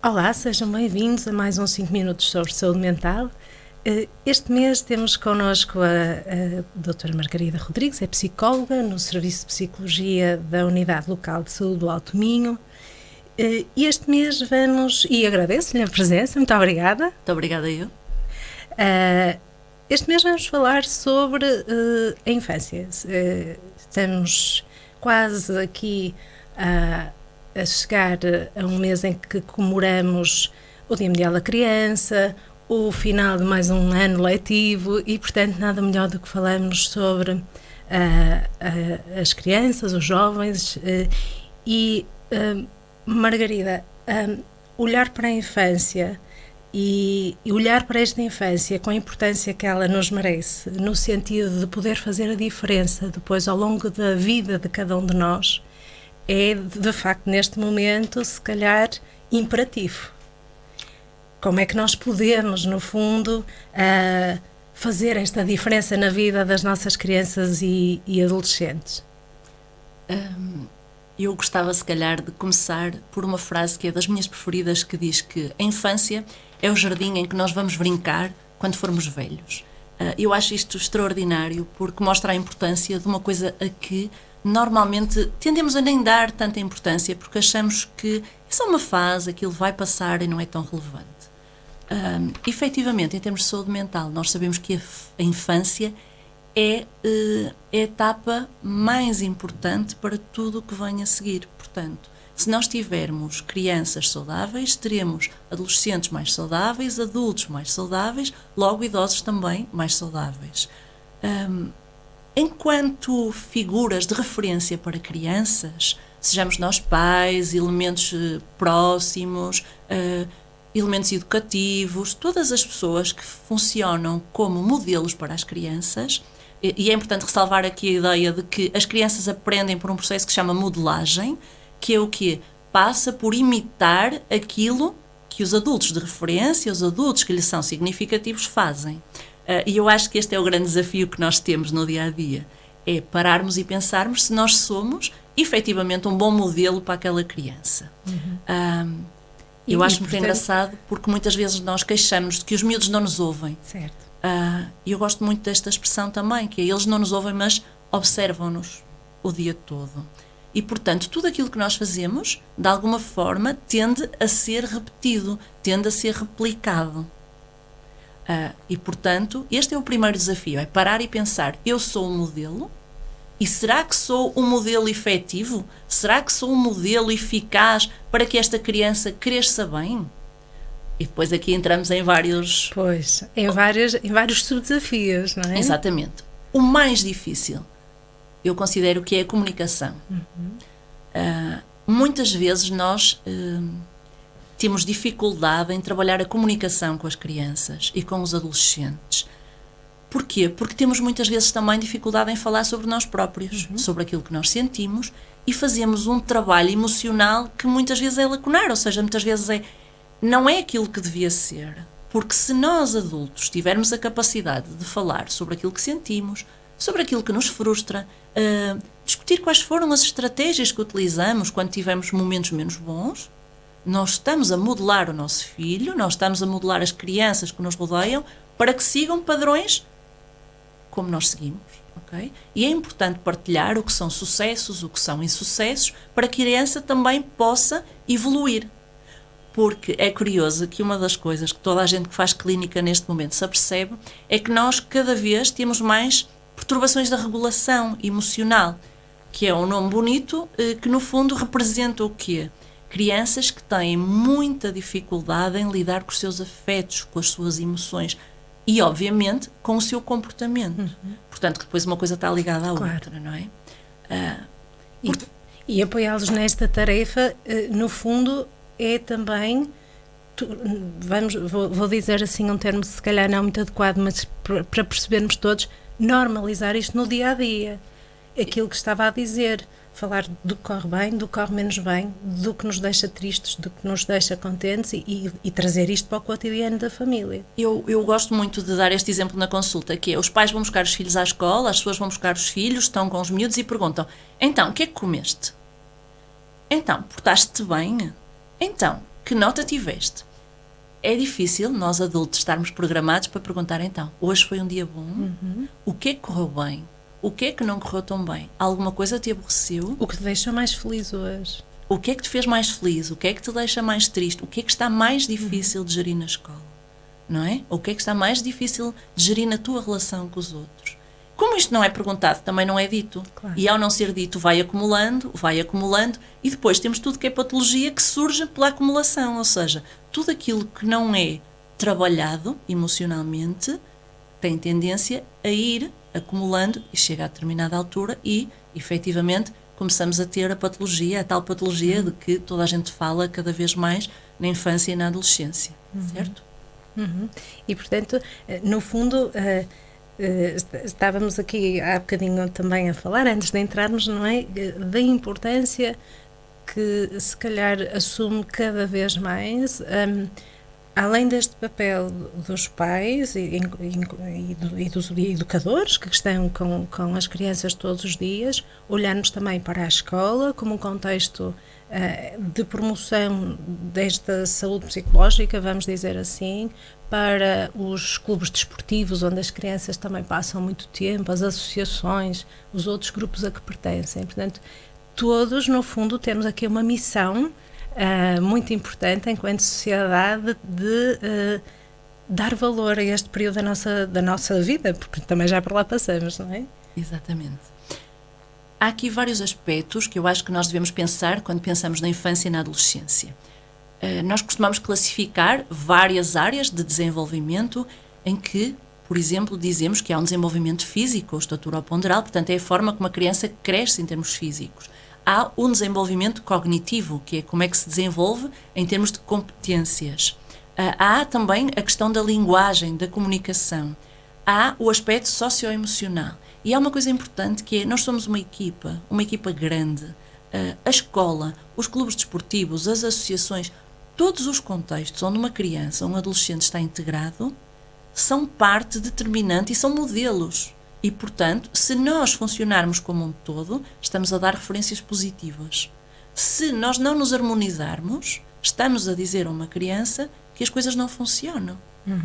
Olá, sejam bem-vindos a mais uns 5 minutos sobre saúde mental. Este mês temos connosco a doutora Margarida Rodrigues, é psicóloga no Serviço de Psicologia da Unidade Local de Saúde do Alto Minho. E este mês e agradeço-lhe a presença, muito obrigada. Muito obrigada eu. Este mês vamos falar sobre a infância. Estamos quase aqui a chegar a um mês em que comemoramos o Dia Mundial da Criança, o final de mais um ano letivo e, portanto, nada melhor do que falarmos sobre as crianças, os jovens Margarida, olhar para a infância e olhar para esta infância com a importância que ela nos merece, no sentido de poder fazer a diferença depois ao longo da vida de cada um de nós, é de facto neste momento se calhar imperativo. Como é que nós podemos, no fundo, fazer esta diferença na vida das nossas crianças e adolescentes? Eu gostava, se calhar, de começar por uma frase que é das minhas preferidas, que diz que a infância é o jardim em que nós vamos brincar quando formos velhos. Eu acho isto extraordinário porque mostra a importância de uma coisa a que normalmente tendemos a nem dar tanta importância porque achamos que é só uma fase, aquilo vai passar e não é tão relevante. Efetivamente, em termos de saúde mental, nós sabemos que a infância é a etapa mais importante para tudo o que vem a seguir. Portanto, se nós tivermos crianças saudáveis, teremos adolescentes mais saudáveis, adultos mais saudáveis, logo idosos também mais saudáveis. Enquanto figuras de referência para crianças, sejamos nós pais, elementos próximos, elementos educativos, todas as pessoas que funcionam como modelos para as crianças. E é importante ressalvar aqui a ideia de que as crianças aprendem por um processo que se chama modelagem, que é o quê? Passa por imitar aquilo que os adultos de referência, os adultos que lhes são significativos, fazem. E eu acho que este é o grande desafio que nós temos no dia-a-dia, é pararmos e pensarmos se nós somos efetivamente um bom modelo para aquela criança. Eu acho muito engraçado porque muitas vezes nós queixamos de que os miúdos não nos ouvem. Certo. E eu gosto muito desta expressão também, que é eles não nos ouvem, mas observam-nos o dia todo. E, portanto, tudo aquilo que nós fazemos, de alguma forma, tende a ser repetido, tende a ser replicado. E, portanto, este é o primeiro desafio, é parar e pensar, eu sou um modelo? E será que sou um modelo efetivo? Será que sou um modelo eficaz para que esta criança cresça bem? E depois aqui entramos em vários... Pois, em vários subdesafios, não é? Exatamente. O mais difícil, eu considero que é a comunicação. Muitas vezes nós temos dificuldade em trabalhar a comunicação com as crianças e com os adolescentes. Porquê? Porque temos muitas vezes também dificuldade em falar sobre nós próprios, sobre aquilo que nós sentimos, e fazemos um trabalho emocional que muitas vezes é lacunar, ou seja, muitas vezes não é aquilo que devia ser. Porque se nós adultos tivermos a capacidade de falar sobre aquilo que sentimos, sobre aquilo que nos frustra, discutir quais foram as estratégias que utilizamos quando tivemos momentos menos bons, nós estamos a modelar o nosso filho, nós estamos a modelar as crianças que nos rodeiam para que sigam padrões como nós seguimos, ok? E é importante partilhar o que são sucessos, o que são insucessos, para que a criança também possa evoluir. Porque é curioso que uma das coisas que toda a gente que faz clínica neste momento se apercebe é que nós cada vez temos mais perturbações da regulação emocional, que é um nome bonito que no fundo representa o quê? Crianças que têm muita dificuldade em lidar com os seus afetos, com as suas emoções e, obviamente, com o seu comportamento. Portanto, que depois uma coisa está ligada à outra, não é? E apoiá-los nesta tarefa, no fundo, é também, vou dizer assim um termo se calhar não muito adequado, mas para percebermos todos, normalizar isto no dia-a-dia. Aquilo que estava a dizer, falar do que corre bem, do que corre menos bem, do que nos deixa tristes, do que nos deixa contentes e trazer isto para o cotidiano da família. Eu gosto muito de dar este exemplo na consulta, que é, os pais vão buscar os filhos à escola, as pessoas vão buscar os filhos, estão com os miúdos e perguntam, então, o que é que comeste? Então, portaste-te bem? Então, Que nota tiveste? É difícil nós adultos estarmos programados para perguntar então, hoje foi um dia bom? O que é que correu bem? O que é que não correu tão bem? Alguma coisa te aborreceu? O que te deixa mais feliz hoje? O que é que te fez mais feliz? O que é que te deixa mais triste? O que é que está mais difícil de gerir na escola? Não é? O que é que está mais difícil de gerir na tua relação com os outros? Como isto não é perguntado, também não é dito. Claro. E ao não ser dito, vai acumulando, e depois temos tudo que é patologia que surge pela acumulação. Ou seja, tudo aquilo que não é trabalhado emocionalmente tem tendência a ir acumulando e chega a determinada altura e, efetivamente, começamos a ter a patologia, a tal patologia de que toda a gente fala cada vez mais na infância e na adolescência, certo? E, portanto, no fundo, estávamos aqui há bocadinho também a falar, antes de entrarmos, não é? Da importância que, se calhar, assume cada vez mais, além deste papel dos pais e dos educadores que estão com as crianças todos os dias, olharmos também para a escola como um contexto de promoção desta saúde psicológica, vamos dizer assim, para os clubes desportivos, onde as crianças também passam muito tempo, as associações, os outros grupos a que pertencem. Portanto, todos, no fundo, temos aqui uma missão muito importante enquanto sociedade de dar valor a este período da nossa vida, porque também já por lá passamos, não é? Exatamente. Há aqui vários aspectos que eu acho que nós devemos pensar quando pensamos na infância e na adolescência. Nós costumamos classificar várias áreas de desenvolvimento em que, por exemplo, dizemos que há um desenvolvimento físico ou estaturo-ponderal, portanto é a forma como a criança cresce em termos físicos. Há um desenvolvimento cognitivo, que é como é que se desenvolve em termos de competências. Há também a questão da linguagem, da comunicação. Há o aspecto socioemocional. E há uma coisa importante que é, nós somos uma equipa grande. A escola, os clubes desportivos, as associações, todos os contextos onde uma criança ou um adolescente está integrado são parte determinante e são modelos. E, portanto, se nós funcionarmos como um todo, estamos a dar referências positivas. Se nós não nos harmonizarmos, estamos a dizer a uma criança que as coisas não funcionam.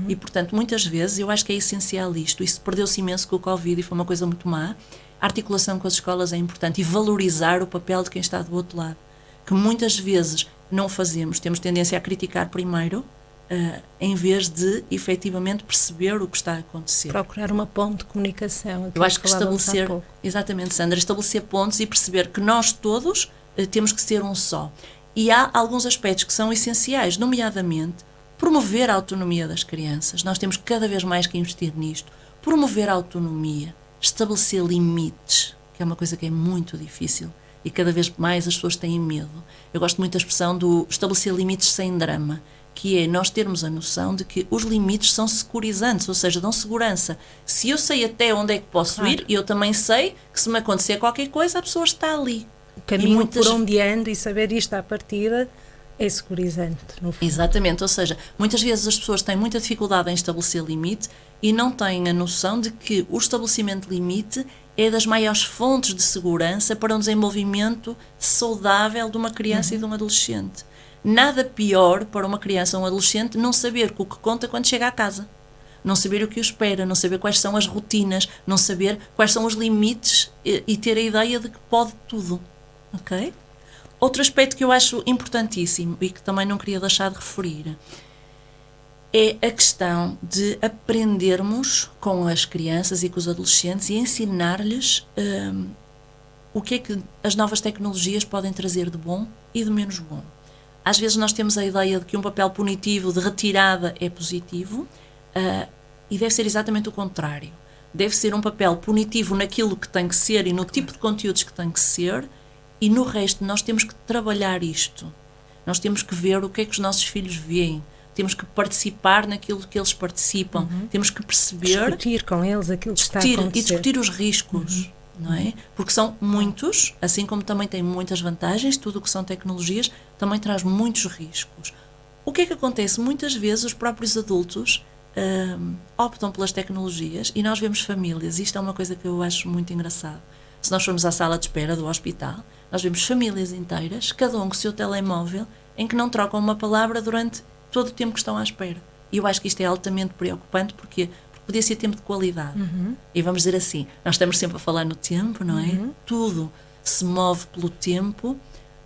E, portanto, muitas vezes, eu acho que é essencial isto. Isso perdeu-se imenso com o Covid e foi uma coisa muito má. A articulação com as escolas é importante e valorizar o papel de quem está do outro lado. Que muitas vezes não fazemos, temos tendência a criticar primeiro, em vez de, efetivamente, perceber o que está a acontecer. Procurar uma ponte de comunicação. Eu acho que estabelecer, exatamente, Sandra, estabelecer pontos e perceber que nós todos temos que ser um só. E há alguns aspectos que são essenciais, nomeadamente, promover a autonomia das crianças. Nós temos cada vez mais que investir nisto. Promover a autonomia, estabelecer limites, que é uma coisa que é muito difícil e cada vez mais as pessoas têm medo. Eu gosto muito da expressão do estabelecer limites sem drama, que é nós termos a noção de que os limites são securizantes, ou seja, dão segurança. Se eu sei até onde é que posso ir, eu também sei que se me acontecer qualquer coisa, a pessoa está ali. O caminho por onde ando e saber isto à partida é securizante, no fundo. Exatamente, ou seja, muitas vezes as pessoas têm muita dificuldade em estabelecer limite e não têm a noção de que o estabelecimento de limite é das maiores fontes de segurança para um desenvolvimento saudável de uma criança e de um adolescente. Nada pior para uma criança ou um adolescente não saber o que conta quando chega à casa. Não saber o que o espera, não saber quais são as rotinas, não saber quais são os limites e ter a ideia de que pode tudo. Ok? Outro aspecto que eu acho importantíssimo e que também não queria deixar de referir é a questão de aprendermos com as crianças e com os adolescentes e ensinar-lhes o que é que as novas tecnologias podem trazer de bom e de menos bom. Às vezes nós temos a ideia de que um papel punitivo de retirada é positivo e deve ser exatamente o contrário. Deve ser um papel punitivo naquilo que tem que ser e no tipo de conteúdos que tem que ser, e no resto nós temos que trabalhar isto. Nós temos que ver o que é que os nossos filhos veem. Temos que participar naquilo que eles participam. Temos que perceber... Discutir com eles aquilo que está a acontecer. E discutir os riscos, não é? Porque são muitos, assim como também tem muitas vantagens, tudo o que são tecnologias também traz muitos riscos. O que é que acontece? Muitas vezes os próprios adultos optam pelas tecnologias e nós vemos famílias, isto é uma coisa que eu acho muito engraçado. Se nós formos à sala de espera do hospital, nós vemos famílias inteiras, cada um com o seu telemóvel, em que não trocam uma palavra durante todo o tempo que estão à espera. E eu acho que isto é altamente preocupante, porque podia ser tempo de qualidade. E vamos dizer assim, nós estamos sempre a falar no tempo, não é? Tudo se move pelo tempo,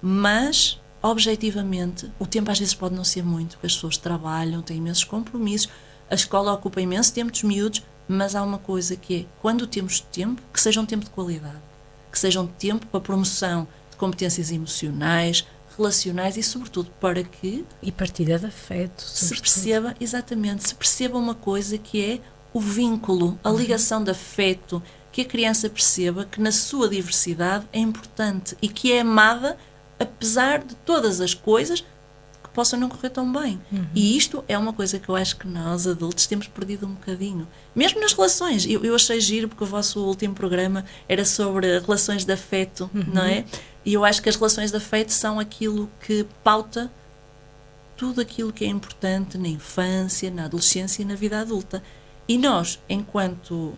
mas, objetivamente, o tempo às vezes pode não ser muito, porque as pessoas trabalham, têm imensos compromissos, a escola ocupa imenso tempo dos miúdos, mas há uma coisa que é, quando temos tempo, que seja um tempo de qualidade, que seja um tempo para a promoção de competências emocionais, relacionais e, sobretudo, para que... E partilha de afeto. Se perceba, exatamente, se perceba uma coisa que é o vínculo, a ligação de afeto, que a criança perceba que na sua diversidade é importante e que é amada apesar de todas as coisas que possam não correr tão bem. E isto é uma coisa que eu acho que nós, adultos, temos perdido um bocadinho. Mesmo nas relações. Eu achei giro, porque o vosso último programa era sobre relações de afeto, não é? E eu acho que as relações de afeto são aquilo que pauta tudo aquilo que é importante na infância, na adolescência e na vida adulta. E nós, enquanto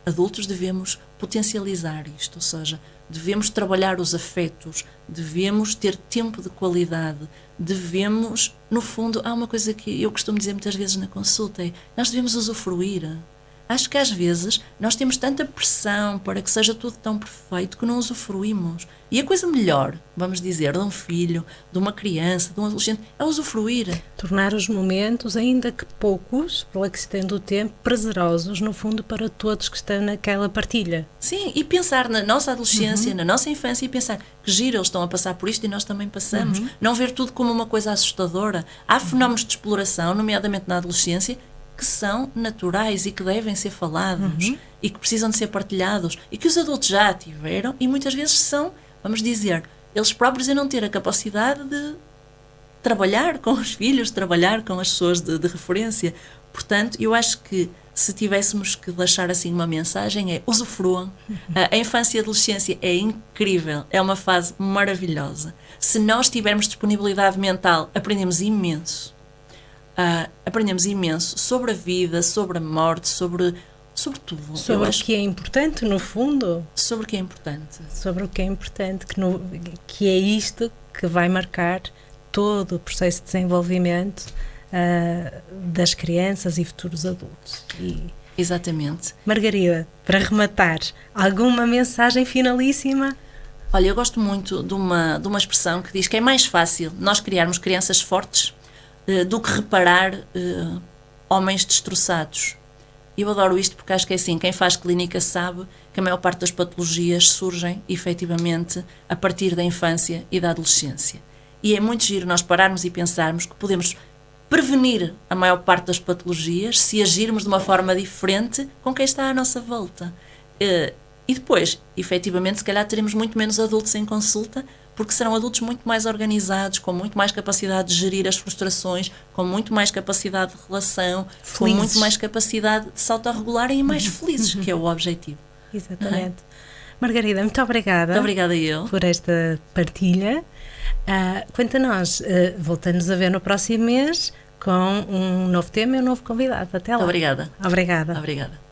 adultos, devemos potencializar isto, ou seja, devemos trabalhar os afetos, devemos ter tempo de qualidade, devemos, no fundo, há uma coisa que eu costumo dizer muitas vezes na consulta, é, nós devemos usufruir. Acho que às vezes nós temos tanta pressão para que seja tudo tão perfeito que não usufruímos. E a coisa melhor, vamos dizer, de um filho, de uma criança, de um adolescente, é usufruir. Tornar os momentos, ainda que poucos, pela questão do tempo, prazerosos, no fundo, para todos que estão naquela partilha. Sim, e pensar na nossa adolescência, na nossa infância, e pensar que giro, eles estão a passar por isto e nós também passamos. Não ver tudo como uma coisa assustadora. Há fenómenos de exploração, nomeadamente na adolescência, que são naturais e que devem ser falados e que precisam de ser partilhados e que os adultos já tiveram e muitas vezes são, vamos dizer, eles próprios a não ter a capacidade de trabalhar com os filhos, trabalhar com as pessoas de referência. Portanto, eu acho que se tivéssemos que deixar assim uma mensagem é usufruam. A infância e a adolescência é incrível, é uma fase maravilhosa. Se nós tivermos disponibilidade mental, aprendemos imenso. Aprendemos imenso sobre a vida, sobre a morte, sobre tudo. Sobre o que é importante, no fundo. Sobre o que é importante. Sobre o que é importante, que é isto que vai marcar todo o processo de desenvolvimento das crianças e futuros adultos. Exatamente. Margarida, para rematar, alguma mensagem finalíssima? Olha, eu gosto muito de uma expressão que diz que é mais fácil nós criarmos crianças fortes do que reparar homens destroçados. Eu adoro isto porque acho que é assim, quem faz clínica sabe que a maior parte das patologias surgem, efetivamente, a partir da infância e da adolescência. E é muito giro nós pararmos e pensarmos que podemos prevenir a maior parte das patologias se agirmos de uma forma diferente com quem está à nossa volta. E depois, efetivamente, se calhar teremos muito menos adultos em consulta, porque serão adultos muito mais organizados, com muito mais capacidade de gerir as frustrações, com muito mais capacidade de relação, felizes, com muito mais capacidade de se autorregularem e mais felizes, que é o objetivo. Exatamente. Margarida, muito obrigada. Muito obrigada eu. Por esta partilha. Quanto a nós, voltamos a ver no próximo mês com um novo tema e um novo convidado. Até lá. Obrigada. Obrigada. Obrigada.